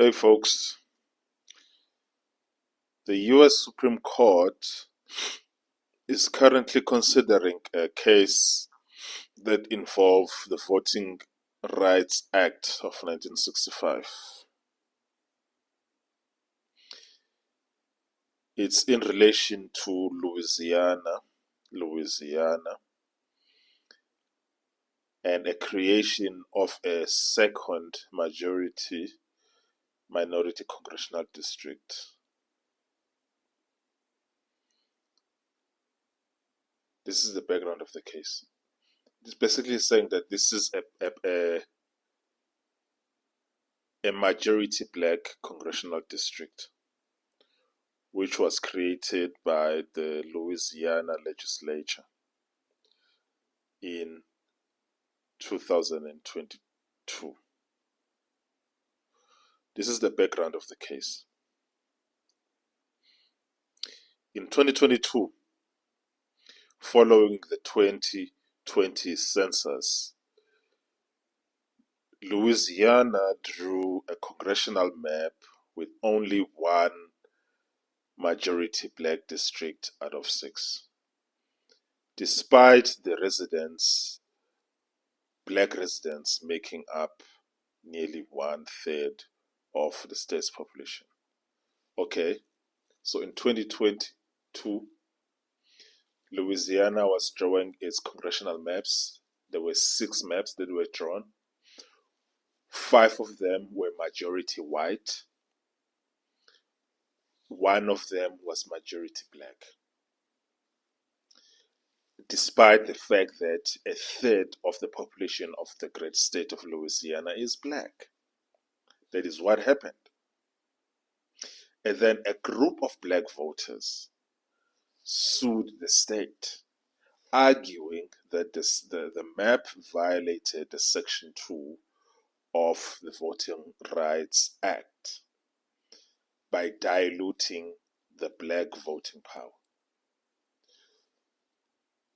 Hey folks, the US Supreme Court is currently considering a case that involves the Voting Rights Act of 1965. It's in relation to Louisiana, and a creation of a second minority congressional district. This is the background of the case. It's basically saying that this is a majority black congressional district, which was created by the Louisiana legislature in 2022. This is the background of the case. In 2022, following the 2020 census, Louisiana drew a congressional map with only one majority black district out of 6. Despite the black residents making up nearly 1/3 of the state's population. Okay, so in 2022, Louisiana was drawing its congressional maps. There were 6 maps that were drawn. 5 of them were majority white. 1 of them was majority black. Despite the fact that 1/3 of the population of the great state of Louisiana is black. That is what happened. And then a group of black voters sued the state, arguing that the map violated the Section 2 of the Voting Rights Act by diluting the black voting power.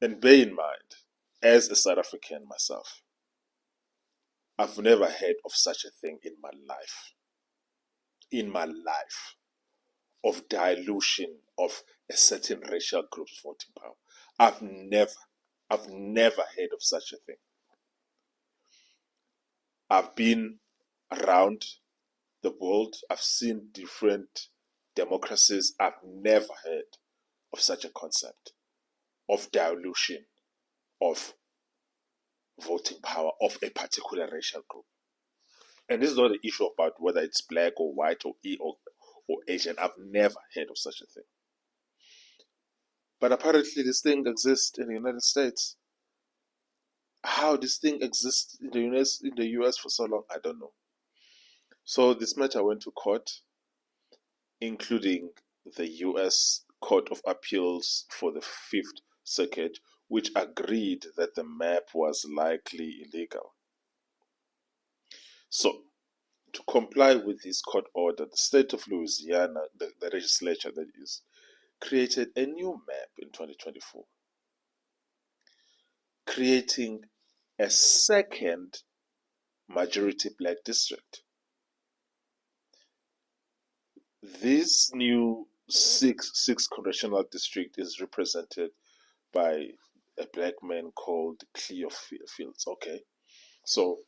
And bear in mind, as a South African myself, I've never heard of such a thing in my life. Of dilution of a certain racial group's voting power. I've never heard of such a thing. I've been around the world. I've seen different democracies. I've never heard of such a concept of dilution of voting power of a particular racial group. And this is not an issue about whether it's black or white or Asian. I've never heard of such a thing. But apparently this thing exists in the United States. How this thing exists in the US for so long, I don't know. So this matter went to court, including the US Court of Appeals for the Fifth Circuit, which agreed that the map was likely illegal. So, to comply with this court order, the state of Louisiana, the legislature that is, created a new map in 2024, creating a second majority black district. This new six congressional district is represented by a black man called Cleo Fields. Okay, so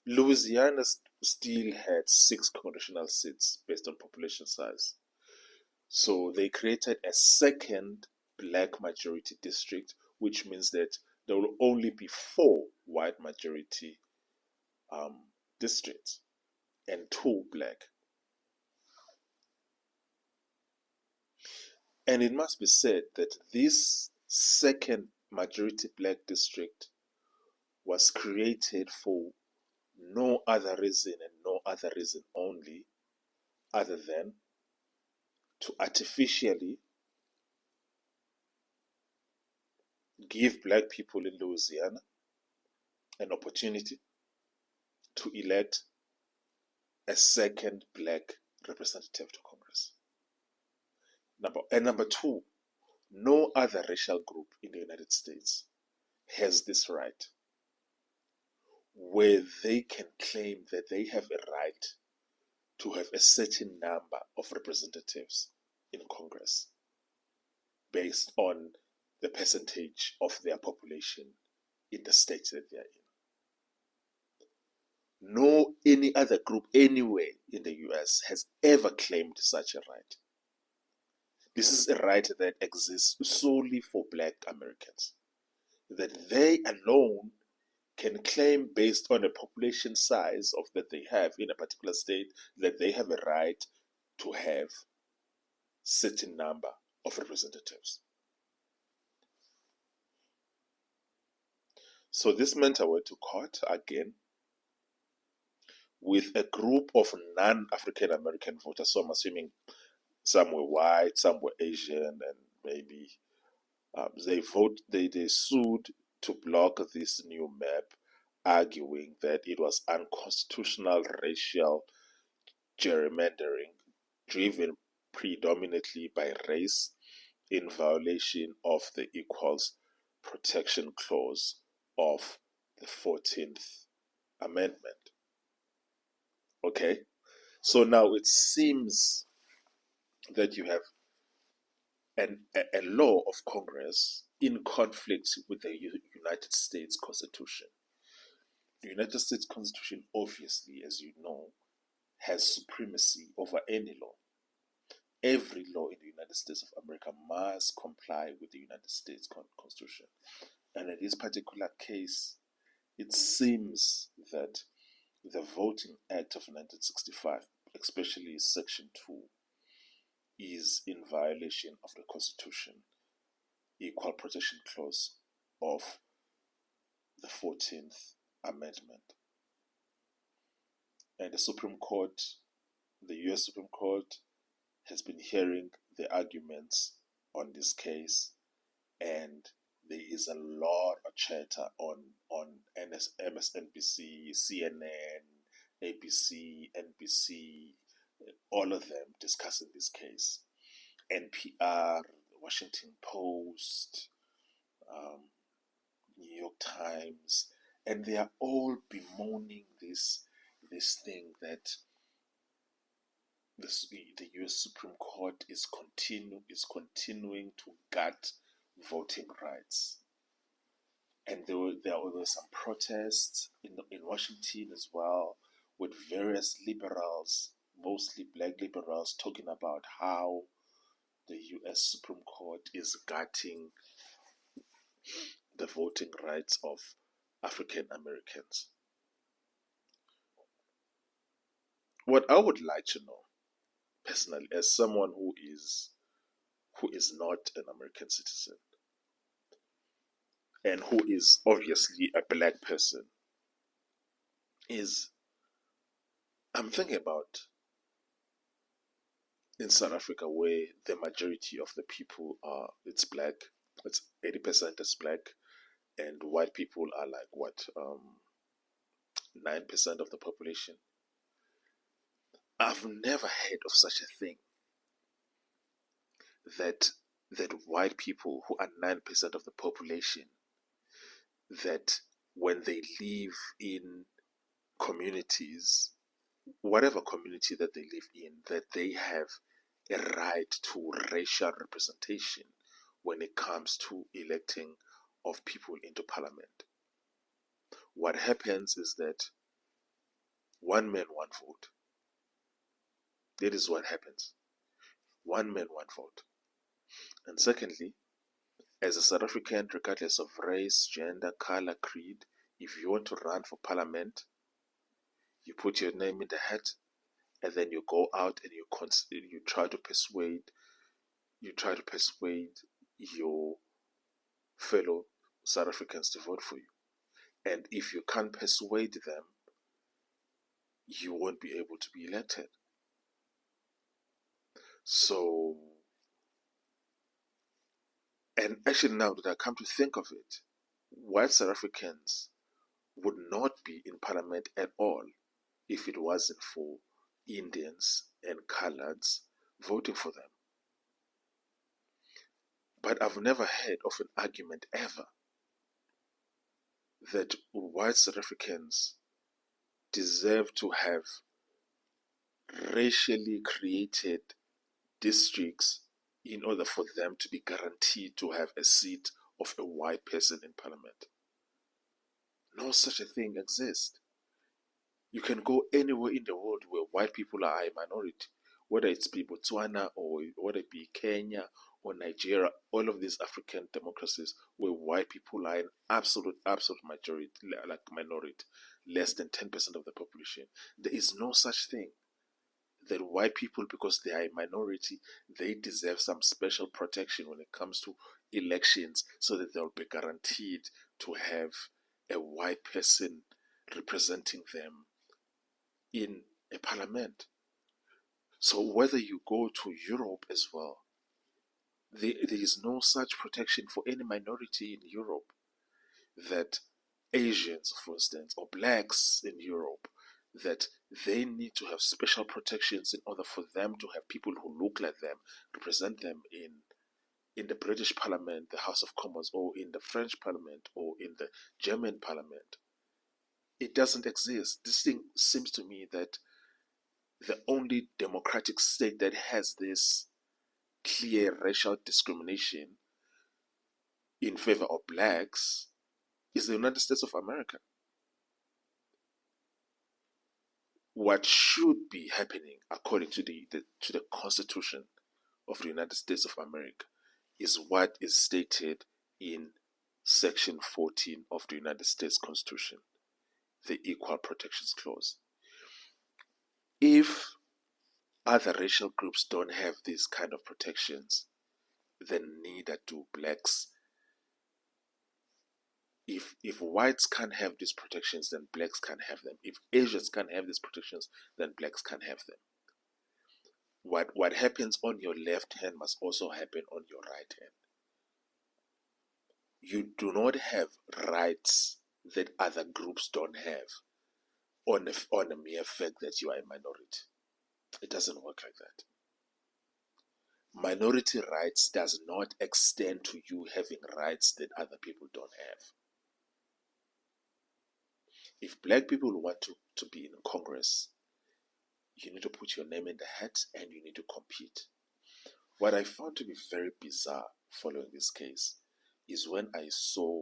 Louisiana still had 6 congressional seats based on population size. So they created a second black majority district, which means that there will only be 4 white majority districts and 2 black. And it must be said that this second majority black district was created for no other reason and no other reason only other than to artificially give black people in Louisiana an opportunity to elect a second black representative to Congress. Number 2, no other racial group in the United States has this right, where they can claim that they have a right to have a certain number of representatives in Congress based on the percentage of their population in the states that they are in. No any other group anywhere in the US has ever claimed such a right. This is a right that exists solely for Black Americans, that they alone can claim based on the population size of that they have in a particular state, that they have a right to have certain number of representatives. So this meant I went to court again with a group of non-African American voters. So I'm assuming some were white, some were Asian, and maybe they sued to block this new map, arguing that it was unconstitutional racial gerrymandering driven predominantly by race in violation of the Equals Protection Clause of the 14th Amendment. Okay, so now it seems that you have a law of Congress in conflict with the United States Constitution. The United States Constitution, obviously, as you know, has supremacy over any law. Every law in the United States of America must comply with the United States Constitution. And in this particular case, it seems that the Voting Act of 1965, especially Section 2, is in violation of the Constitution, Equal Protection Clause of the 14th Amendment. And the Supreme Court, the US Supreme Court, has been hearing the arguments on this case, and there is a lot of chatter on MSNBC, CNN, ABC, NBC, all of them discussing this case. NPR, Washington Post, New York Times, and they are all bemoaning this thing that the U.S. Supreme Court is continuing to gut voting rights. And there were some protests in Washington as well, with various liberals, mostly Black liberals, talking about how the U.S. Supreme Court is gutting the voting rights of African Americans. What I would like to know, personally, as someone who is not an American citizen and who is obviously a Black person, is I'm thinking about in South Africa, where the majority of the people it's Black, it's 80% is Black, and white people are like 9% of the population. I've never heard of such a thing, that white people who are 9% of the population, that when they live in communities, whatever community that they live in, that they have a right to racial representation when it comes to electing of people into parliament. What happens is that one man, one vote. That is what happens. One man, one vote. And secondly, as a South African, regardless of race, gender, color, creed, if you want to run for parliament, you put your name in the hat, and then you go out and you try to persuade your fellow South Africans to vote for you. And if you can't persuade them, you won't be able to be elected. So, and actually now that I come to think of it, white South Africans would not be in parliament at all if it wasn't for Indians and coloreds voting for them. But I've never heard of an argument ever that white South Africans deserve to have racially created districts in order for them to be guaranteed to have a seat of a white person in parliament. No such a thing exists. You can go anywhere in the world where white people are a minority, whether it's be Botswana or whether it be Kenya or Nigeria, all of these African democracies where white people are an absolute majority, like minority, less than 10% of the population. There is no such thing that white people, because they are a minority, they deserve some special protection when it comes to elections so that they'll be guaranteed to have a white person representing them in a parliament. So whether you go to Europe as well, there is no such protection for any minority in Europe, that Asians, for instance, or blacks in Europe, that they need to have special protections in order for them to have people who look like them represent them in the British Parliament, the House of Commons, or in the French Parliament, or in the German Parliament. It doesn't exist. This thing seems to me that the only democratic state that has this clear racial discrimination in favor of blacks is the United States of America. What should be happening according to the Constitution of the United States of America is what is stated in Section 14 of the United States Constitution, the Equal Protections Clause. If other racial groups don't have these kind of protections, then neither do blacks. If whites can't have these protections, then blacks can't have them. If Asians can't have these protections, then blacks can't have them. What happens on your left hand must also happen on your right hand. You do not have rights that other groups don't have on a mere fact that you are a minority. It doesn't work like that. Minority rights does not extend to you having rights that other people don't have. If black people want to be in Congress, you need to put your name in the hat and you need to compete. What I found to be very bizarre following this case is when I saw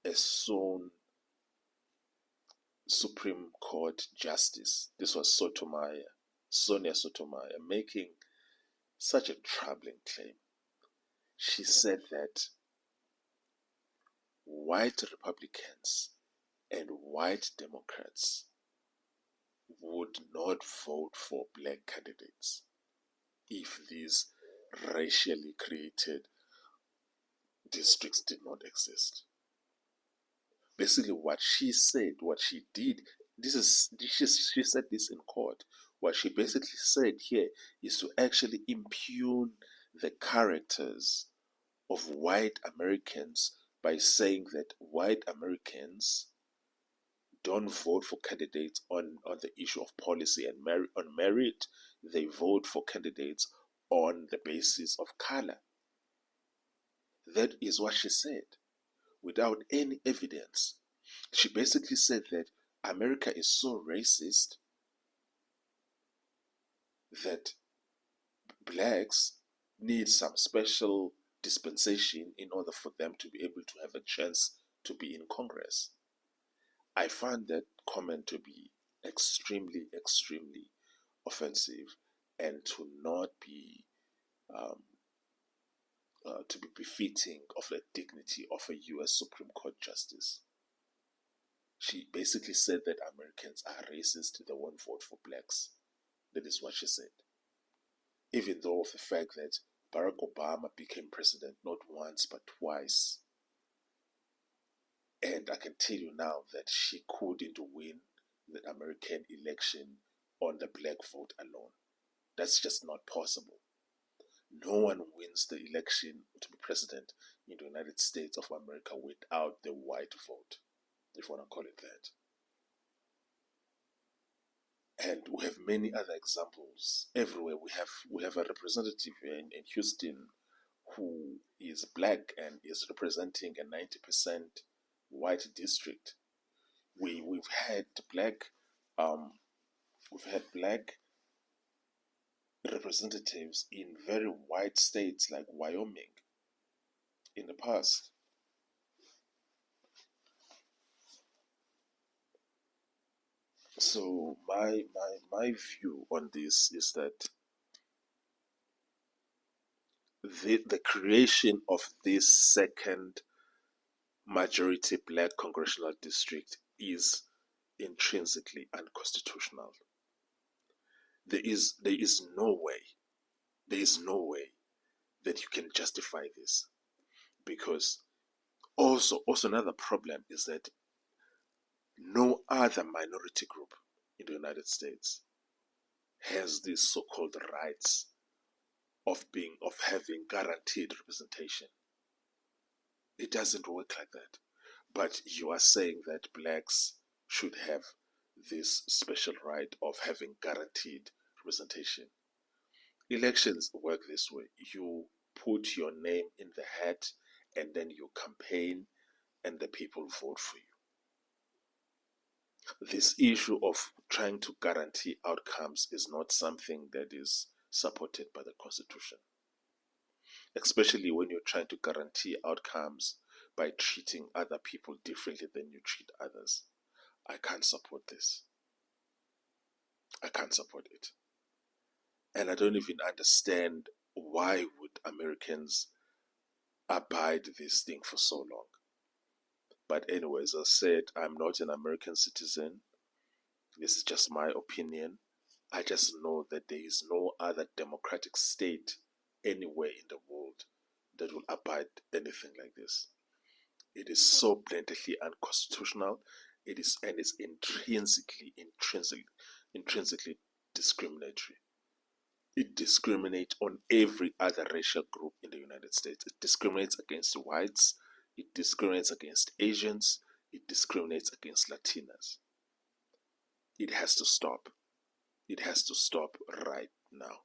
a Soon Supreme Court Justice, this was Sonia Sotomayor, making such a troubling claim. She said that white Republicans and white Democrats would not vote for black candidates if these racially created districts did not exist. Basically, what she said, what she did, she said this in court. What she basically said here is to actually impugn the characters of white Americans by saying that white Americans don't vote for candidates on the issue of policy and on merit. They vote for candidates on the basis of color. That is what she said, without any evidence. She basically said that America is so racist that blacks need some special dispensation in order for them to be able to have a chance to be in Congress. I find that comment to be extremely, extremely offensive and to not be to be befitting of the dignity of a U.S. Supreme Court Justice. She basically said that Americans are racist, they won't vote for blacks. That is what she said. Even though of the fact that Barack Obama became president not once but twice. And I can tell you now that she couldn't win the American election on the black vote alone. That's just not possible. No one wins the election to be president in the United States of America without the white vote, if you want to call it that. And we have many other examples everywhere. We have a representative in Houston who is black and is representing a 90% white district. We've had black We've had black representatives in very white states like Wyoming in the past. So my view on this is that the creation of this second majority black congressional district is intrinsically unconstitutional. There is no way that you can justify this, because also another problem is that no other minority group in the United States has these so-called rights of having guaranteed representation. It doesn't work like that. But you are saying that blacks should have this special right of having guaranteed representation. Elections work this way. You put your name in the hat and then you campaign and the people vote for you. This issue of trying to guarantee outcomes is not something that is supported by the Constitution, especially when you're trying to guarantee outcomes by treating other people differently than you treat others. I can't support this. I can't support it. And I don't even understand why would Americans abide this thing for so long. But anyway, as I said, I'm not an American citizen. This is just my opinion. I just know that there is no other democratic state anywhere in the world that will abide anything like this. It is so blatantly unconstitutional. It is, and it's intrinsically discriminatory. It discriminates on every other racial group in the United States. It discriminates against whites. It discriminates against Asians. It discriminates against Latinas. It has to stop. It has to stop right now.